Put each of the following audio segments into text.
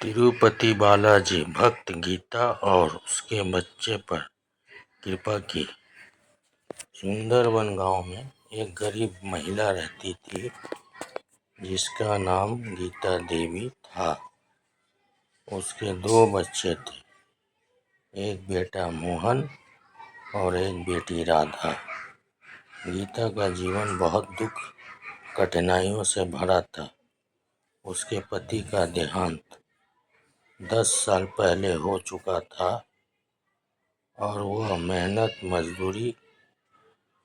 तिरुपति बालाजी भक्त गीता और उसके बच्चे पर कृपा की। सुंदरवन गांव में एक गरीब महिला रहती थी जिसका नाम गीता देवी था। उसके दो बच्चे थे, एक बेटा मोहन और एक बेटी राधा। गीता का जीवन बहुत दुख कठिनाइयों से भरा था। उसके पति का देहांत 10 साल पहले हो चुका था और वह मेहनत मजदूरी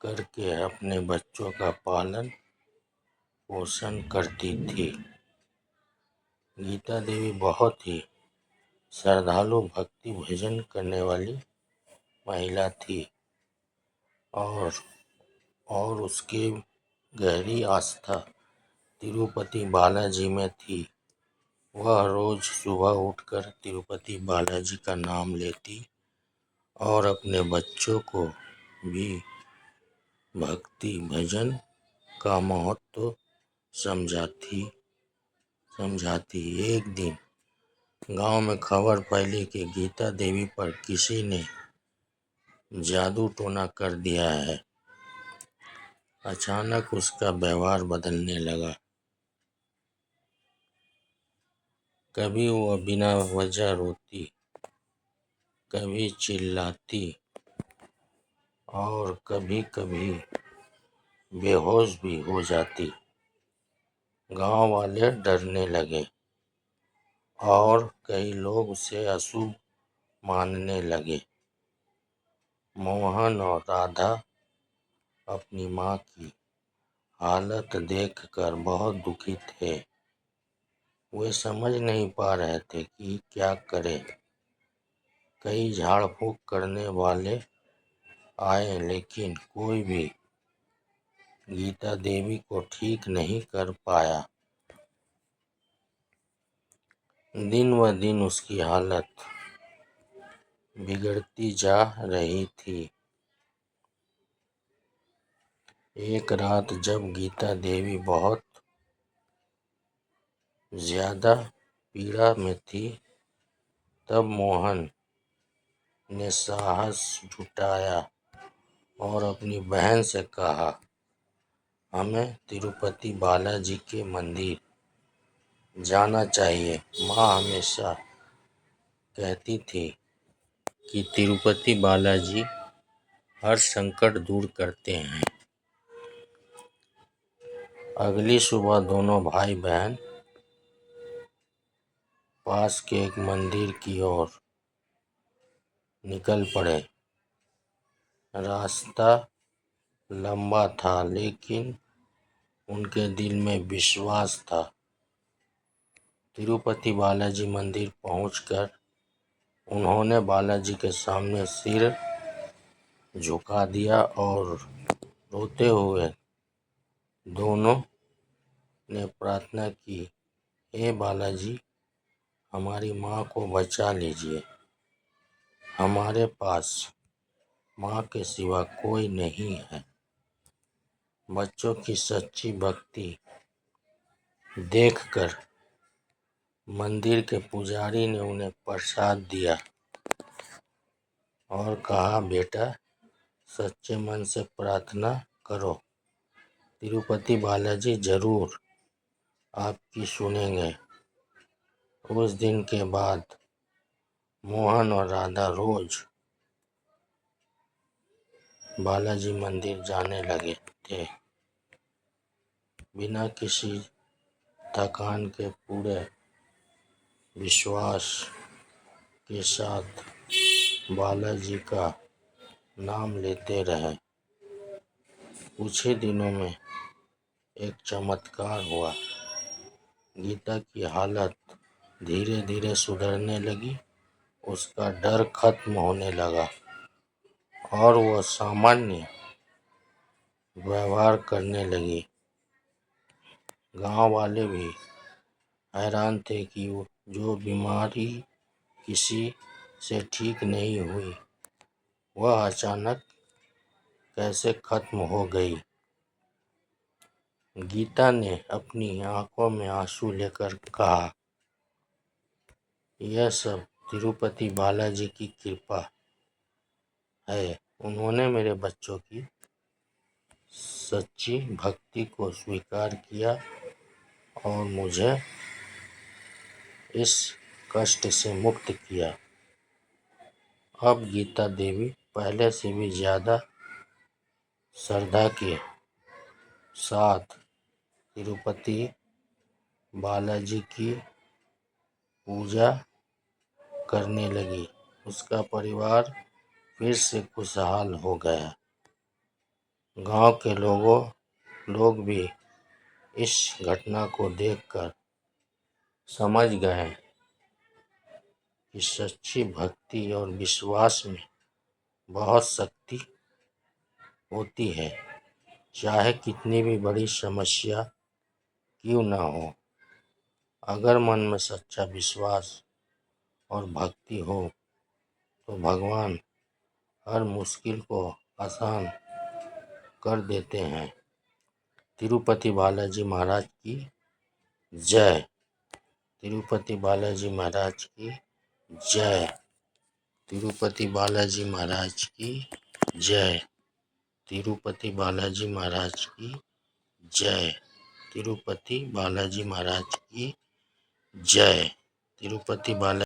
करके अपने बच्चों का पालन पोषण करती थी। गीता देवी बहुत ही श्रद्धालु भक्ति भजन करने वाली महिला थी और उसकी गहरी आस्था तिरुपति बालाजी में थी। वह रोज सुबह उठकर तिरुपति बालाजी का नाम लेती और अपने बच्चों को भी भक्ति भजन का महत्व समझाती। एक दिन गांव में खबर फैली कि गीता देवी पर किसी ने जादू टोना कर दिया है। अचानक उसका व्यवहार बदलने लगा। कभी वह बिना वजह रोती, कभी चिल्लाती और कभी कभी बेहोश भी हो जाती। गांव वाले डरने लगे और कई लोग उसे अशुभ मानने लगे। मोहन और राधा अपनी माँ की हालत देखकर बहुत दुखी थे। वे समझ नहीं पा रहे थे कि क्या करें। कई झाड़ फूक करने वाले आए लेकिन कोई भी गीता देवी को ठीक नहीं कर पाया। दिन ब दिन उसकी हालत बिगड़ती जा रही थी। एक रात जब गीता देवी बहुत ज्यादा पीड़ा में थी, तब मोहन ने साहस जुटाया और अपनी बहन से कहा, हमें तिरुपति बालाजी के मंदिर जाना चाहिए। माँ हमेशा कहती थी कि तिरुपति बालाजी हर संकट दूर करते हैं। अगली सुबह दोनों भाई बहन पास के एक मंदिर की ओर निकल पड़े। रास्ता लंबा था लेकिन उनके दिल में विश्वास था। तिरुपति बालाजी मंदिर पहुंचकर उन्होंने बालाजी के सामने सिर झुका दिया और रोते हुए दोनों ने प्रार्थना की, हे बालाजी, हमारी माँ को बचा लीजिए। हमारे पास माँ के सिवा कोई नहीं है। बच्चों की सच्ची भक्ति देखकर मंदिर के पुजारी ने उन्हें प्रसाद दिया और कहा, बेटा, सच्चे मन से प्रार्थना करो, तिरुपति बालाजी जरूर आपकी सुनेंगे। उस दिन के बाद मोहन और राधा रोज बालाजी मंदिर जाने लगे थे। बिना किसी थकान के पूरे विश्वास के साथ बालाजी का नाम लेते रहे। कुछ ही दिनों में एक चमत्कार हुआ। गीता की हालत धीरे धीरे सुधरने लगी। उसका डर खत्म होने लगा और वह सामान्य व्यवहार करने लगी। गांव वाले भी हैरान थे कि जो बीमारी किसी से ठीक नहीं हुई, वह अचानक कैसे खत्म हो गई। गीता ने अपनी आंखों में आंसू लेकर कहा, यह सब तिरुपति बालाजी की कृपा है। उन्होंने मेरे बच्चों की सच्ची भक्ति को स्वीकार किया और मुझे इस कष्ट से मुक्त किया। अब गीता देवी पहले से भी ज़्यादा श्रद्धा के साथ तिरुपति बालाजी की पूजा करने लगी। उसका परिवार फिर से खुशहाल हो गया। गांव के लोग भी इस घटना को देखकर समझ गए कि सच्ची भक्ति और विश्वास में बहुत शक्ति होती है। चाहे कितनी भी बड़ी समस्या क्यों ना हो, अगर मन में सच्चा विश्वास और भक्ति हो तो भगवान हर मुश्किल को आसान कर देते हैं। तिरुपति बालाजी महाराज की जय। तिरुपति बालाजी महाराज की जय। तिरुपति बालाजी महाराज की जय। तिरुपति बालाजी महाराज की जय। तिरुपति बालाजी महाराज की जय। तिरुपति बाला